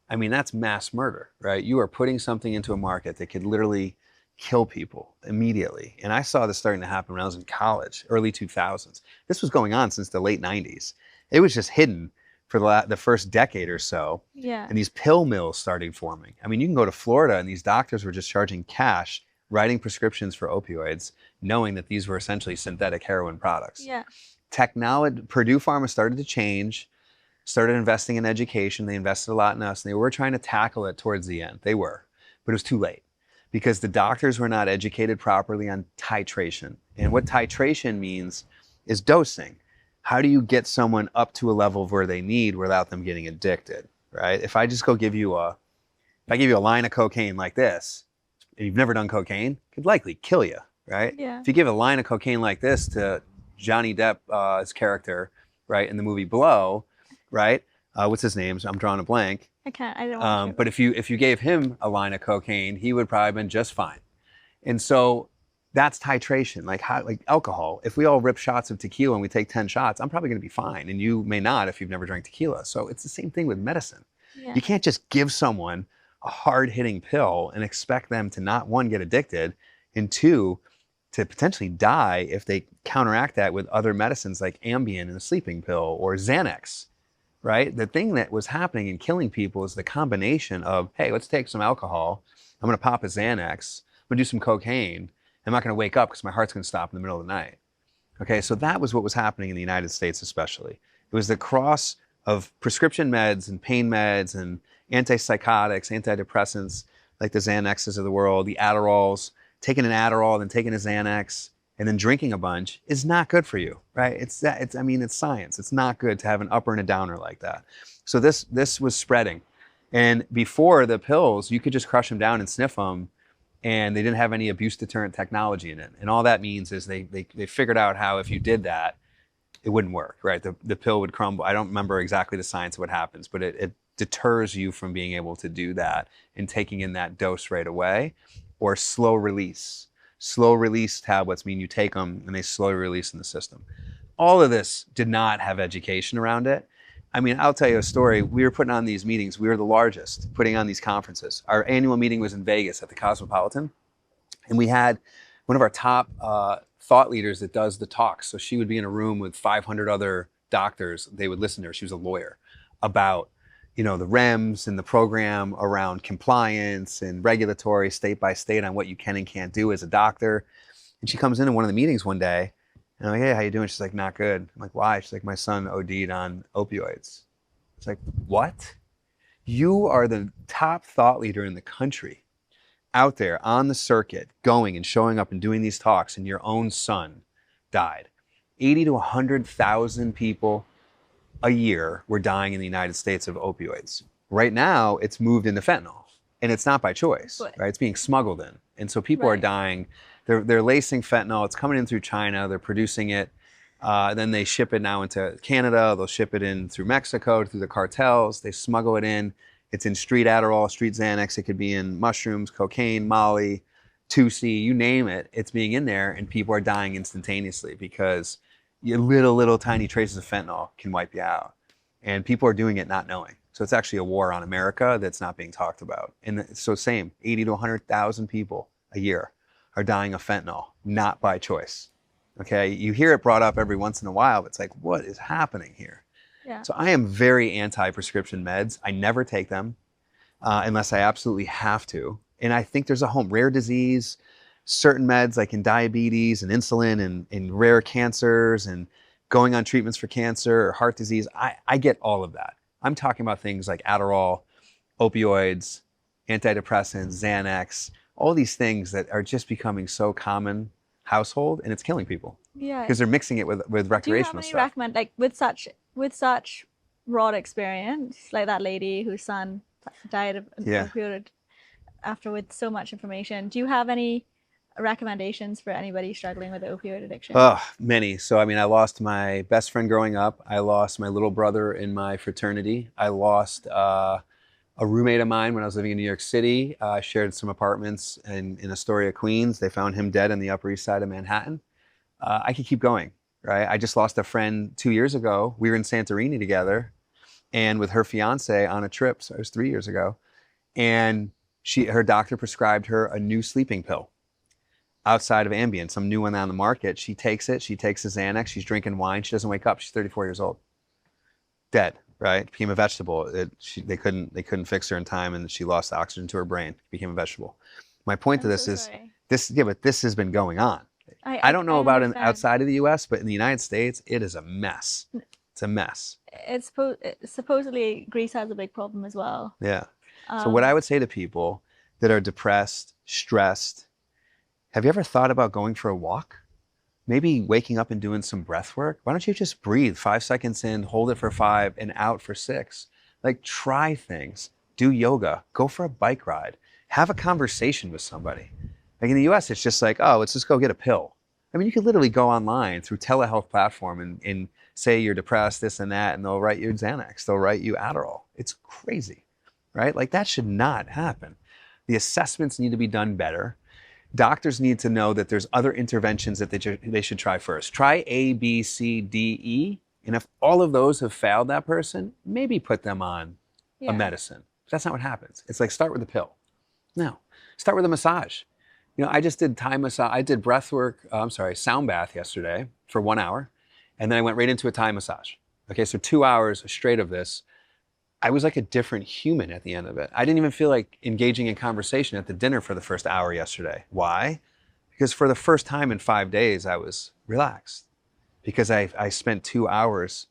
S1: I mean, that's mass murder, right? You are putting something into a market that could literally kill people immediately. And I saw this starting to happen when I was in college, early 2000s. This was going on since the late 90s. It was just hidden for the first decade or so.
S2: Yeah.
S1: And these pill mills started forming. I mean, you can go to Florida and these doctors were just charging cash, writing prescriptions for opioids, knowing that these were essentially synthetic heroin products.
S2: Yeah.
S1: Technology, Purdue Pharma started to change, started investing in education. They invested a lot in us, and they were trying to tackle it towards the end. They were, but it was too late because the doctors were not educated properly on titration. And what titration means is dosing. How do you get someone up to a level where they need without them getting addicted, right? If I just go give you if I give you a line of cocaine like this, and you've never done cocaine, it could likely kill you, right?
S2: Yeah.
S1: If you give a line of cocaine like this to Johnny Depp's character, right, in the movie Blow, right? What's his name? I'm drawing a blank.
S2: I can't. I don't watch it.
S1: But if you gave him a line of cocaine, he would probably have been just fine. And so that's titration, like alcohol. If we all rip shots of tequila and we take 10 shots, I'm probably going to be fine. And you may not if you've never drank tequila. So it's the same thing with medicine.
S2: Yeah.
S1: You can't just give someone a hard-hitting pill and expect them to not, one, get addicted, and two, to potentially die if they counteract that with other medicines like Ambien and a sleeping pill or Xanax, right? The thing that was happening and killing people is the combination of, hey, let's take some alcohol. I'm going to pop a Xanax. I'm going to do some cocaine. I'm not going to wake up because my heart's going to stop in the middle of the night. Okay, so that was what was happening in the United States especially. It was the cross of prescription meds and pain meds and antipsychotics, antidepressants, like the Xanaxes of the world, the Adderalls. Taking an Adderall, then taking a Xanax, and then drinking a bunch is not good for you, right? It's science. It's not good to have an upper and a downer like that. So this was spreading. And before the pills, you could just crush them down and sniff them, and they didn't have any abuse deterrent technology in it. And all that means is they figured out how if you did that, it wouldn't work, right? The pill would crumble. I don't remember exactly the science of what happens, but it deters you from being able to do that and taking in that dose right away, or slow release. Slow release tablets mean you take them and they slowly release in the system. All of this did not have education around it. I mean, I'll tell you a story. We were putting on these meetings. We were the largest putting on these conferences. Our annual meeting was in Vegas at the Cosmopolitan. And we had one of our top thought leaders that does the talks. So she would be in a room with 500 other doctors. They would listen to her. She was a lawyer about the REMS and the program around compliance and regulatory state by state on what you can and can't do as a doctor. And she comes in one of the meetings one day and I'm like, hey, how you doing? She's like, not good. I'm like, why? She's like, my son OD'd on opioids. It's like, what? You are the top thought leader in the country out there on the circuit, going and showing up and doing these talks, and your own son died. 80 to 100,000 people a year were dying in the United States of opioids. Right now, it's moved into fentanyl, and it's not by choice, right? It's being smuggled in. And so people are dying. They're lacing fentanyl. It's coming in through China. They're producing it. Then they ship it now into Canada. They'll ship it in through Mexico, through the cartels. They smuggle it in. It's in street Adderall, street Xanax. It could be in mushrooms, cocaine, Molly, 2C, you name it. It's being in there, and people are dying instantaneously because little tiny traces of fentanyl can wipe you out. And people are doing it not knowing. So it's actually a war on America that's not being talked about. And so same, 80 to 100,000 people a year are dying of fentanyl, not by choice. Okay, you hear it brought up every once in a while, but it's like, what is happening here?
S2: Yeah.
S1: So I am very anti-prescription meds. I never take them unless I absolutely have to. And I think there's a rare disease, certain meds like in diabetes and insulin and rare cancers and going on treatments for cancer or heart disease. I get all of that. I'm talking about things like Adderall, opioids, antidepressants, Xanax, all these things that are just becoming so common household, and it's killing people
S2: Yeah.
S1: because they're mixing it with
S2: Do you have
S1: recreational
S2: any
S1: stuff.
S2: recommend, like with such broad experience, like that lady whose son died of an
S1: Yeah.
S2: opioid after with so much information? Do you have any recommendations for anybody struggling with opioid addiction?
S1: Oh, many. So, I mean, I lost my best friend growing up. I lost my little brother in my fraternity. I lost a roommate of mine when I was living in New York City. I shared some apartments in Astoria, Queens. They found him dead on the Upper East Side of Manhattan. I could keep going, right? I just lost a friend 2 years ago. We were in Santorini together and with her fiance on a trip. So it was 3 years ago. And her doctor prescribed her a new sleeping pill outside of Ambien, some new one on the market. She takes it. She takes a Xanax. She's drinking wine. She doesn't wake up. She's 34 years old. Dead, right? Became a vegetable. They couldn't fix her in time, and she lost oxygen to her brain. Became a vegetable. My point to
S2: I'm
S1: this
S2: so
S1: is
S2: sorry.
S1: this. Yeah, but this has been going on. I don't
S2: I
S1: know about
S2: understand.
S1: outside of the U.S., but in the United States, it is a mess. It's a mess.
S2: Supposedly Greece has a big problem as well.
S1: Yeah. So what I would say to people that are depressed, stressed, have you ever thought about going for a walk? Maybe waking up and doing some breath work. Why don't you just breathe 5 seconds in, hold it for 5, and out for 6? Like, try things. Do yoga. Go for a bike ride. Have a conversation with somebody. Like in the US, it's just like, oh, let's just go get a pill. I mean, you could literally go online through telehealth platform and say you're depressed, this and that, and they'll write you Xanax. They'll write you Adderall. It's crazy, right? Like, that should not happen. The assessments need to be done better. Doctors need to know that there's other interventions that they should try first. Try A, B, C, D, E. And if all of those have failed that person, maybe put them on a medicine. But that's not what happens. It's like, start with a pill. No, start with a massage. You know, I just did Thai massage. I did breath work, sound bath yesterday for 1 hour. And then I went right into a Thai massage. Okay, so 2 hours straight of this. I was like a different human at the end of it. I didn't even feel like engaging in conversation at the dinner for the first hour yesterday. Why? Because for the first time in 5 days, I was relaxed. Because I spent 2 hours,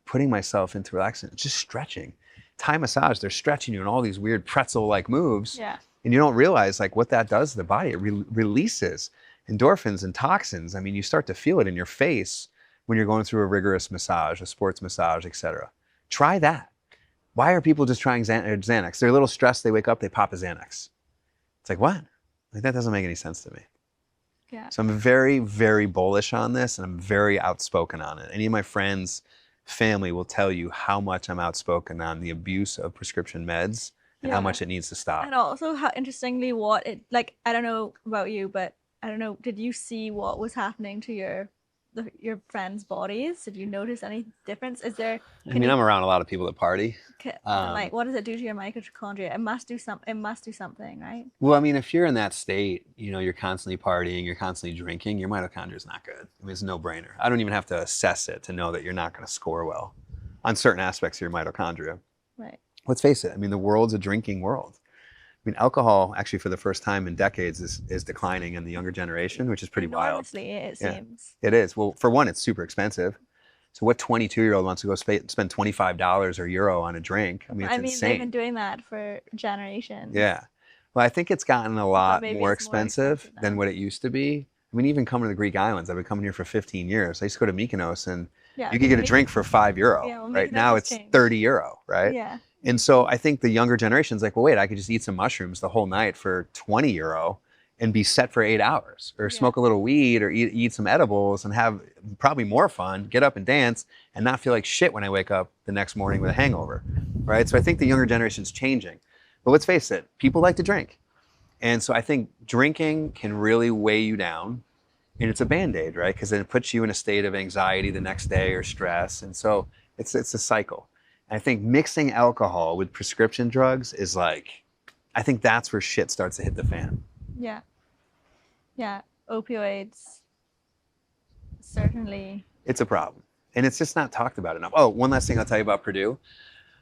S1: putting myself into relaxing, just stretching. Thai massage, they're stretching you in all these weird pretzel-like moves.
S2: Yeah.
S1: And you don't realize like what that does to the body. It releases endorphins and toxins. I mean, you start to feel it in your face when you're going through a rigorous massage, a sports massage, etc. Try that. Why are people just trying Xanax? They're a little stressed. They wake up, they pop a Xanax. It's like, what? Like, that doesn't make any sense to me.
S2: Yeah.
S1: So I'm very, very bullish on this, and I'm very outspoken on it. Any of my friends, family will tell you how much I'm outspoken on the abuse of prescription meds and how much it needs to stop.
S2: And also how interestingly I don't know about you, but I don't know, did you see what was happening to your friends' bodies? Did you notice any difference?
S1: I'm around a lot of people that party.
S2: Like, what does it do to your mitochondria? It must do something, right?
S1: Well, I mean, if you're in that state, you're constantly partying, you're constantly drinking, your mitochondria is not good. I mean, it's a no-brainer. I don't even have to assess it to know that you're not going to score well on certain aspects of your mitochondria.
S2: Right.
S1: Let's face it. I mean, the world's a drinking world. I mean, alcohol, actually, for the first time in decades, is declining in the younger generation, which is pretty wild.
S2: It seems.
S1: It is. Well, for one, it's super expensive. So what 22-year-old wants to go spend $25 or euro on a drink? I mean, it's insane.
S2: They've been doing that for generations.
S1: Yeah. Well, I think it's gotten a lot more
S2: expensive
S1: than what it used to be. I mean, even coming to the Greek islands, I've been coming here for 15 years. I used to go to Mykonos, and you could get a drink for €5.
S2: Yeah, well,
S1: right now, it's €30, right?
S2: Yeah.
S1: And so I think the younger generation's like, well, wait, I could just eat some mushrooms the whole night for €20 and be set for 8 hours, or smoke a little weed, or eat some edibles and have probably more fun, get up and dance, and not feel like shit when I wake up the next morning with a hangover, right? So I think the younger generation's changing. But let's face it, people like to drink. And so I think drinking can really weigh you down, and it's a Band-Aid, right? Because then it puts you in a state of anxiety the next day or stress. And so it's a cycle. And I think mixing alcohol with prescription drugs is like, I think that's where shit starts to hit the fan.
S2: Yeah. Yeah. Opioids, certainly.
S1: It's a problem. And it's just not talked about enough. Oh, one last thing I'll tell you about Purdue.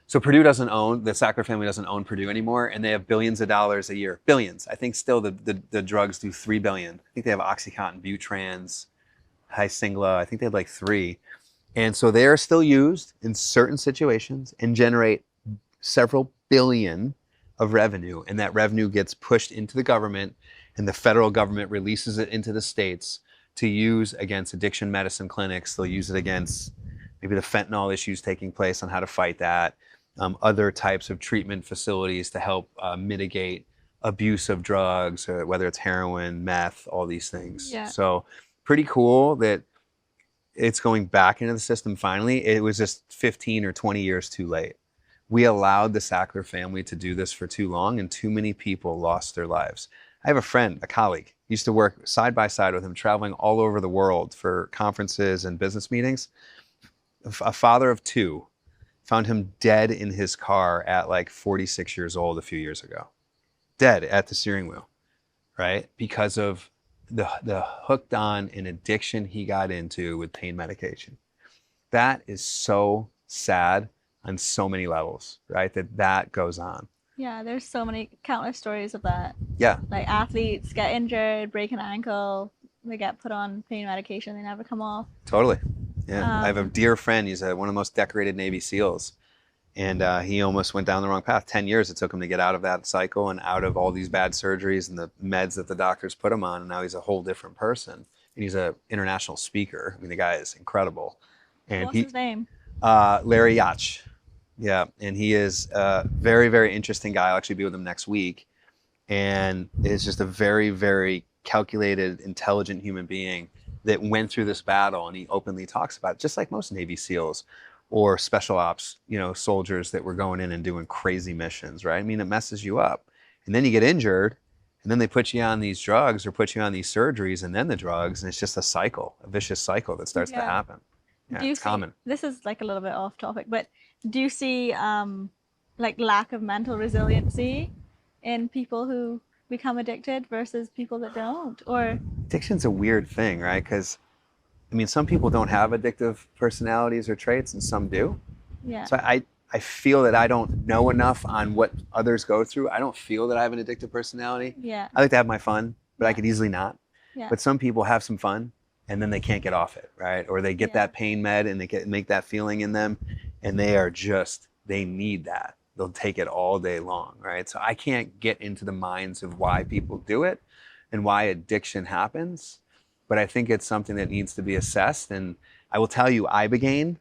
S1: So Purdue the Sackler family doesn't own Purdue anymore, and they have billions of dollars a year. Billions. I think still the drugs do $3 billion. I think they have OxyContin, Butrans, Hysingla. I think they have like 3. And so they are still used in certain situations and generate several billion of revenue. And that revenue gets pushed into the government, and the federal government releases it into the states to use against addiction medicine clinics. They'll use it against maybe the fentanyl issues taking place on how to fight that, other types of treatment facilities to help mitigate abuse of drugs, whether it's heroin, meth, all these things.
S2: Yeah.
S1: So pretty cool that it's going back into the system finally. It was just 15 or 20 years too late. We allowed the Sackler family to do this for too long, and too many people lost their lives. I have a friend, a colleague, used to work side by side with him, traveling all over the world for conferences and business meetings. A father of two, found him dead in his car at like 46 years old a few years ago. Dead at the steering wheel, right? Because of the hooked on an addiction he got into with pain medication. That is so sad on so many levels, right? That goes on.
S2: Yeah, there's so many countless stories of that.
S1: Yeah.
S2: Like athletes get injured, break an ankle, they get put on pain medication, they never come off.
S1: Totally. Yeah. I have a dear friend. He's one of the most decorated Navy SEALs. And he almost went down the wrong path. 10 years it took him to get out of that cycle and out of all these bad surgeries and the meds that the doctors put him on. And now he's a whole different person. And he's an international speaker. I mean, the guy is incredible. And
S2: What's his name?
S1: Larry Yach. Yeah. And he is a very, very interesting guy. I'll actually be with him next week. And is just a very, very calculated, intelligent human being that went through this battle. And he openly talks about it, just like most Navy SEALs or special ops, soldiers that were going in and doing crazy missions, right? I mean, it messes you up. And then you get injured, and then they put you on these drugs or put you on these surgeries and then the drugs, and it's just a cycle, a vicious cycle that starts to happen. Yeah, it's common.
S2: This is like a little bit off topic, but do you see like lack of mental resiliency in people who become addicted versus people that don't? Or
S1: addiction's a weird thing, right? Because I mean, some people don't have addictive personalities or traits, and some do.
S2: Yeah.
S1: So I feel that I don't know enough on what others go through. I don't feel that I have an addictive personality.
S2: Yeah.
S1: I like to have my fun, but I could easily not.
S2: Yeah.
S1: But some people have some fun, and then they can't get off it, right? Or they get that pain med, and they make that feeling in them, and they need that. They'll take it all day long, right? So I can't get into the minds of why people do it and why addiction happens. But I think it's something that needs to be assessed. And I will tell you, Ibogaine,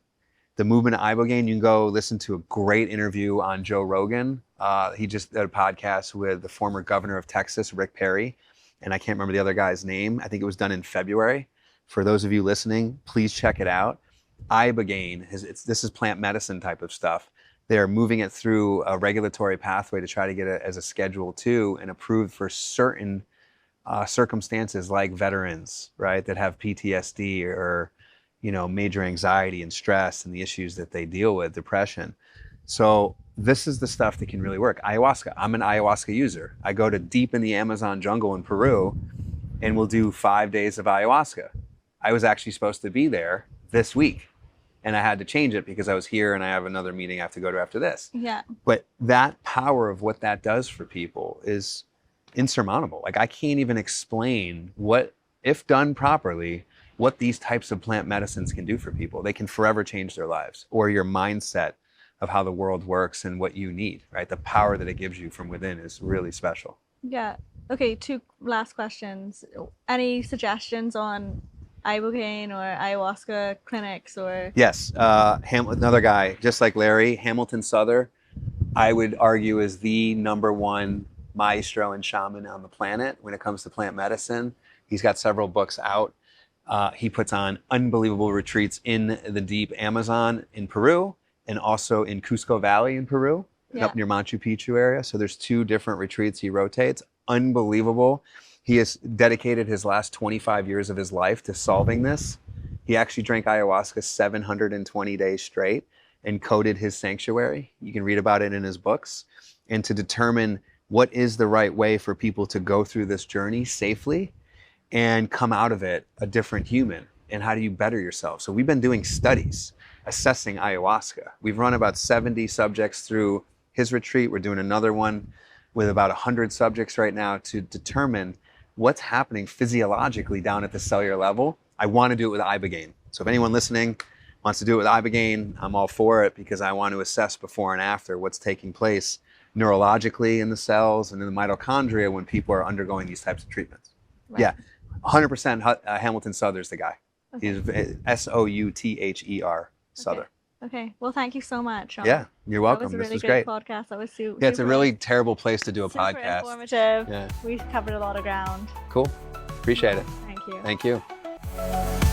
S1: the movement of Ibogaine, you can go listen to a great interview on Joe Rogan. He just did a podcast with the former governor of Texas, Rick Perry. And I can't remember the other guy's name. I think it was done in February. For those of you listening, please check it out. Ibogaine, this is plant medicine type of stuff. They're moving it through a regulatory pathway to try to get it as a Schedule II and approved for certain circumstances like veterans, right, that have PTSD or, major anxiety and stress and the issues that they deal with, depression. So this is the stuff that can really work. Ayahuasca. I'm an ayahuasca user. I go to deep in the Amazon jungle in Peru and we'll do 5 days of ayahuasca. I was actually supposed to be there this week and I had to change it because I was here and I have another meeting I have to go to after this.
S2: Yeah.
S1: But that power of what that does for people is insurmountable. Like I can't even explain what, if done properly, what these types of plant medicines can do for people. They can forever change their lives or your mindset of how the world works and what you need, right? The power that it gives you from within is really special.
S2: Yeah. Okay, 2 last questions. Any suggestions on Ibogaine or ayahuasca clinics or?
S1: Yes, another guy, just like Larry, Hamilton Souther, I would argue is the #1 maestro and shaman on the planet when it comes to plant medicine. He's got several books out. He puts on unbelievable retreats in the deep Amazon in Peru and also in Cusco Valley in Peru, up near Machu Picchu area. So there's 2 different retreats he rotates. Unbelievable. He has dedicated his last 25 years of his life to solving this. He actually drank ayahuasca 720 days straight and coded his sanctuary. You can read about it in his books. And to determine what is the right way for people to go through this journey safely and come out of it a different human. And how do you better yourself? So we've been doing studies assessing ayahuasca. We've run about 70 subjects through his retreat. We're doing another one with about 100 subjects right now to determine what's happening physiologically down at the cellular level. I want to do it with Ibogaine. So if anyone listening wants to do it with ibogaine, I'm all for it, because I want to assess before and after what's taking place neurologically in the cells and in the mitochondria when people are undergoing these types of treatments.
S2: Right.
S1: Yeah, 100% Hamilton Souther's the guy.
S2: Okay.
S1: He's Souther, Souther.
S2: Okay. Well, thank you so much, Sean.
S1: Yeah, you're welcome.
S2: That was a
S1: This
S2: really
S1: was
S2: good
S1: great.
S2: podcast. That was super.
S1: Yeah, it's a really terrible place to do a
S2: super
S1: podcast.
S2: Informative.
S1: Yeah.
S2: We covered a lot of ground.
S1: Cool. Appreciate it.
S2: Thank you.
S1: Thank you.